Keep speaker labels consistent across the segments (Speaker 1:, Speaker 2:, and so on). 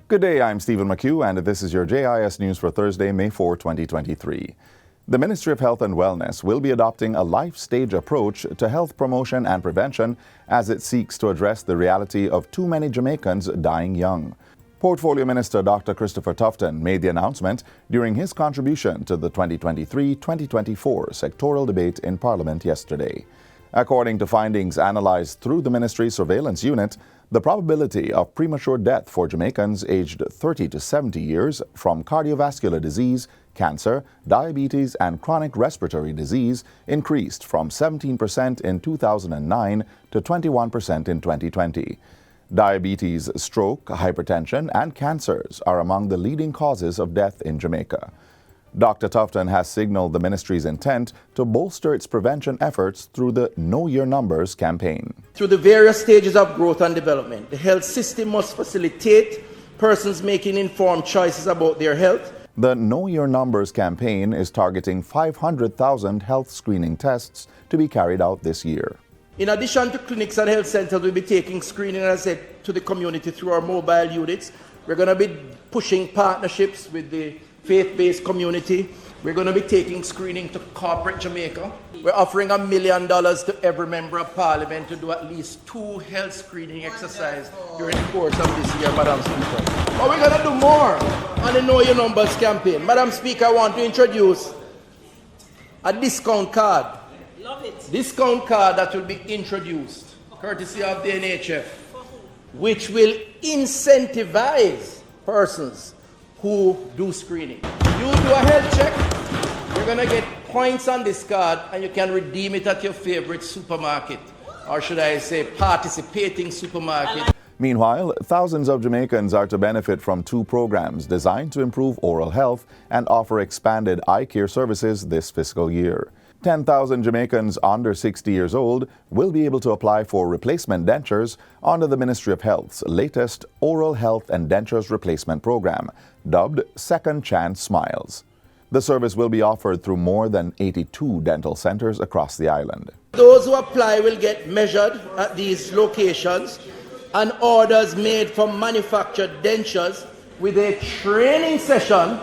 Speaker 1: Good day, I'm Stephen McHugh, and this is your JIS News for Thursday, May 4, 2023. The Ministry of Health and Wellness will be adopting a life-stage approach to health promotion and prevention as it seeks to address the reality of too many Jamaicans dying young. Portfolio Minister Dr. Christopher Tufton made the announcement during his contribution to the 2023-2024 sectoral debate in Parliament yesterday. According to findings analyzed through the ministry's surveillance unit, the probability of premature death for Jamaicans aged 30 to 70 years from cardiovascular disease, cancer, diabetes, and chronic respiratory disease increased from 17% in 2009 to 21% in 2020. Diabetes, stroke, hypertension, and cancers are among the leading causes of death in Jamaica. Dr. Tufton has signaled the ministry's intent to bolster its prevention efforts through the Know Your Numbers campaign.
Speaker 2: Through the various stages of growth and development, the health system must facilitate persons making informed choices about their health.
Speaker 1: The Know Your Numbers campaign is targeting 500,000 health screening tests to be carried out this year.
Speaker 2: In addition to clinics and health centers, we'll be taking screening, as I said, to the community through our mobile units. We're going to be pushing partnerships with the faith-based community. We're going to be taking screening to corporate Jamaica. We're offering $1 million to every member of Parliament to do at least 2 health screening exercises during the course of this year, Madam Speaker. But we're going to do more on the Know Your Numbers campaign. Madam Speaker, I want to introduce a discount card.
Speaker 3: Love it.
Speaker 2: Discount card that will be introduced, courtesy of the NHF, which will incentivize persons who do screening. You do a health check, you're going to get points on this card and you can redeem it at your favorite supermarket, or should I say participating supermarket.
Speaker 1: Meanwhile, thousands of Jamaicans are to benefit from 2 programs designed to improve oral health and offer expanded eye care services this fiscal year. 10,000 Jamaicans under 60 years old will be able to apply for replacement dentures under the Ministry of Health's latest Oral Health and Dentures Replacement Program, dubbed Second Chance Smiles. The service will be offered through more than 82 dental centers across the island.
Speaker 2: Those who apply will get measured at these locations and orders made from manufactured dentures with a training session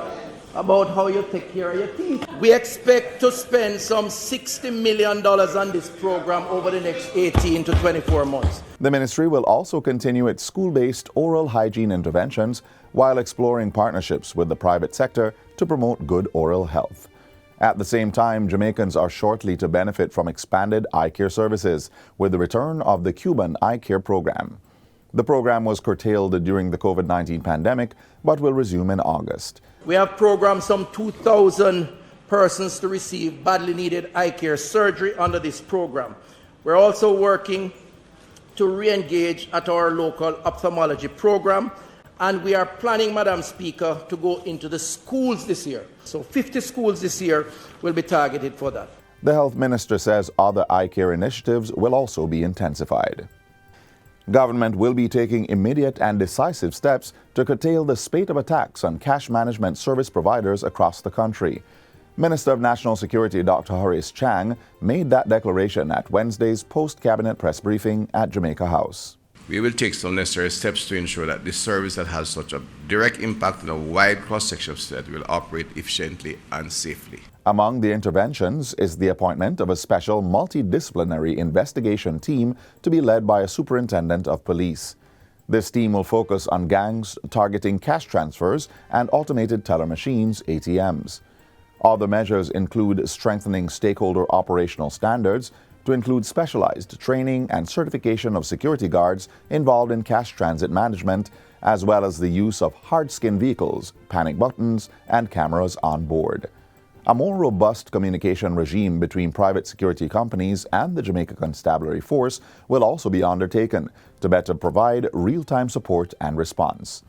Speaker 2: about how you take care of your teeth. We expect to spend some $60 million on this program over the next 18 to 24 months.
Speaker 1: The ministry will also continue its school-based oral hygiene interventions while exploring partnerships with the private sector to promote good oral health. At the same time, Jamaicans are shortly to benefit from expanded eye care services with the return of the Cuban Eye Care Program. The program was curtailed during the COVID-19 pandemic, but will resume in August.
Speaker 2: We have programmed some 2,000 persons to receive badly needed eye care surgery under this program. We're also working to re-engage at our local ophthalmology program, and we are planning, Madam Speaker, to go into the schools this year. So 50 schools this year will be targeted for that.
Speaker 1: The health minister says other eye care initiatives will also be intensified. Government will be taking immediate and decisive steps to curtail the spate of attacks on cash management service providers across the country. Minister of National Security Dr. Horace Chang made that declaration at Wednesday's post-cabinet press briefing at Jamaica House.
Speaker 4: We will take some necessary steps to ensure that this service that has such a direct impact on a wide cross-section of society will operate efficiently and safely.
Speaker 1: Among the interventions is the appointment of a special multidisciplinary investigation team to be led by a superintendent of police. This team will focus on gangs targeting cash transfers and automated teller machines, ATMs. Other measures include strengthening stakeholder operational standards to include specialized training and certification of security guards involved in cash transit management, as well as the use of hard-skin vehicles, panic buttons, and cameras on board. A more robust communication regime between private security companies and the Jamaica Constabulary Force will also be undertaken to better provide real-time support and response.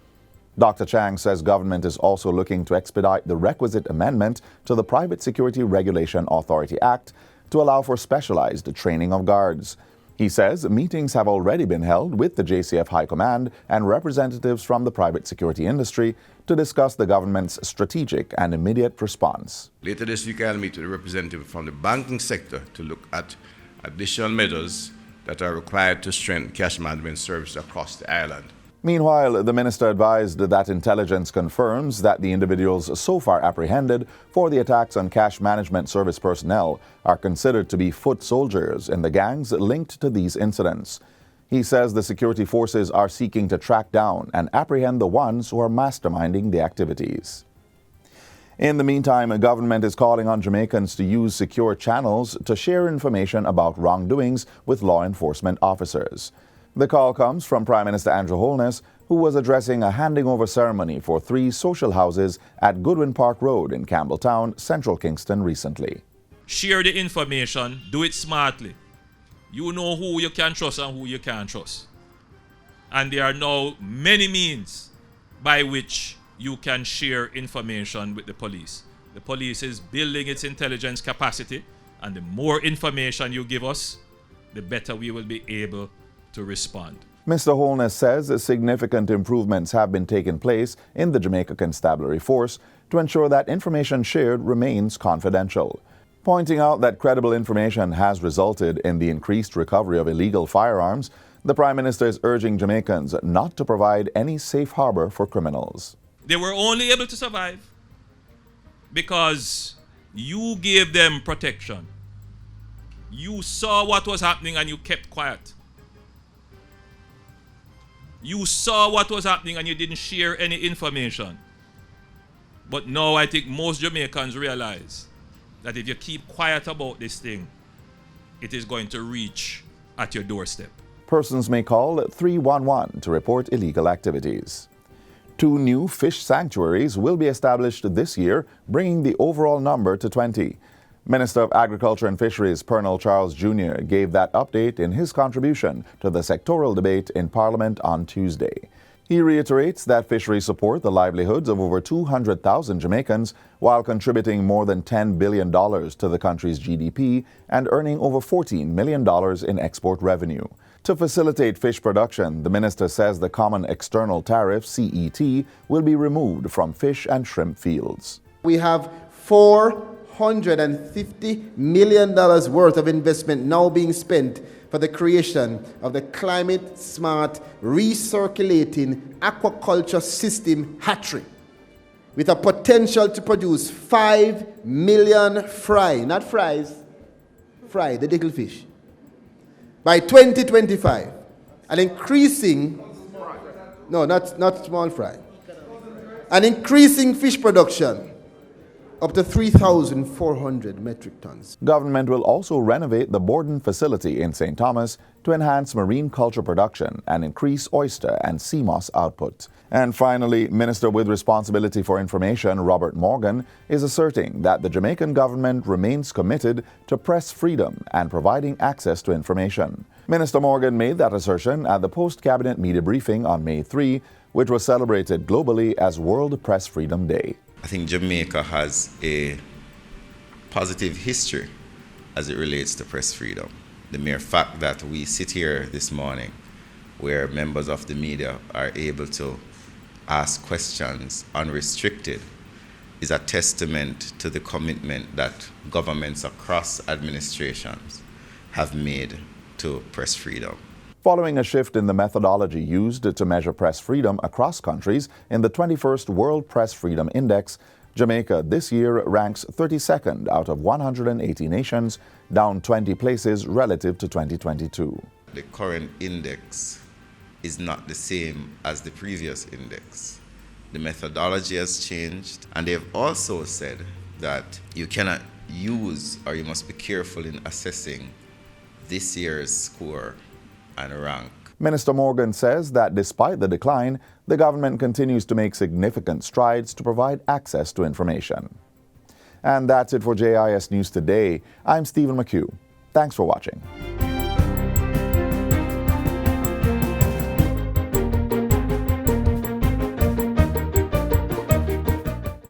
Speaker 1: Dr. Chang says government is also looking to expedite the requisite amendment to the Private Security Regulation Authority Act to allow for specialized training of guards. He says meetings have already been held with the JCF High Command and representatives from the private security industry to discuss the government's strategic and immediate response.
Speaker 4: Later this week, I'll meet with a representative from the banking sector to look at additional measures that are required to strengthen cash management services across the island.
Speaker 1: Meanwhile, the minister advised that intelligence confirms that the individuals so far apprehended for the attacks on cash management service personnel are considered to be foot soldiers in the gangs linked to these incidents. He says the security forces are seeking to track down and apprehend the ones who are masterminding the activities. In the meantime, the government is calling on Jamaicans to use secure channels to share information about wrongdoings with law enforcement officers. The call comes from Prime Minister Andrew Holness, who was addressing a handing over ceremony for 3 social houses at Goodwin Park Road in Campbelltown, Central Kingston recently.
Speaker 3: Share the information, do it smartly. You know who you can trust and who you can't trust. And there are now many means by which you can share information with the police. The police is building its intelligence capacity, and the more information you give us, the better we will be able to respond.
Speaker 1: Mr. Holness says significant improvements have been taking place in the Jamaica Constabulary Force to ensure that information shared remains confidential, pointing out that credible information has resulted in the increased recovery of illegal firearms. The Prime Minister is urging Jamaicans not to provide any safe harbor for criminals.
Speaker 3: They were only able to survive because you gave them protection. You saw what was happening and you kept quiet. You saw what was happening and you didn't share any information. But now I think most Jamaicans realize that if you keep quiet about this thing, it is going to reach at your doorstep.
Speaker 1: Persons may call 311 to report illegal activities. 2 new fish sanctuaries will be established this year, bringing the overall number to 20. Minister of Agriculture and Fisheries Pernell Charles Jr. gave that update in his contribution to the sectoral debate in Parliament on Tuesday. He reiterates that fisheries support the livelihoods of over 200,000 Jamaicans while contributing more than $10 billion to the country's GDP and earning over $14 million in export revenue. To facilitate fish production, the minister says the Common External Tariff, CET, will be removed from fish and shrimp fields.
Speaker 5: We have $450 million worth of investment now being spent for the creation of the climate-smart recirculating aquaculture system hatchery, with a potential to produce 5 million fry, not fries, fry, the little fish, by 2025, and increasing, no, not small fry, and increasing fish production up to 3,400 metric tons.
Speaker 1: Government will also renovate the Borden facility in St. Thomas to enhance marine culture production and increase oyster and sea moss output. And finally, Minister with Responsibility for Information, Robert Morgan, is asserting that the Jamaican government remains committed to press freedom and providing access to information. Minister Morgan made that assertion at the post-cabinet media briefing on May 3, which was celebrated globally as World Press Freedom Day.
Speaker 6: I think Jamaica has a positive history as it relates to press freedom. The mere fact that we sit here this morning where members of the media are able to ask questions unrestricted is a testament to the commitment that governments across administrations have made to press freedom.
Speaker 1: Following a shift in the methodology used to measure press freedom across countries in the 21st World Press Freedom Index, Jamaica this year ranks 32nd out of 180 nations, down 20 places relative to 2022.
Speaker 6: The current index is not the same as the previous index. The methodology has changed, and they've also said that you cannot use, or you must be careful in assessing this year's score and rank.
Speaker 1: Minister Morgan says that despite the decline, the government continues to make significant strides to provide access to information. And that's it for JIS News Today. I'm Stephen McHugh. Thanks for watching.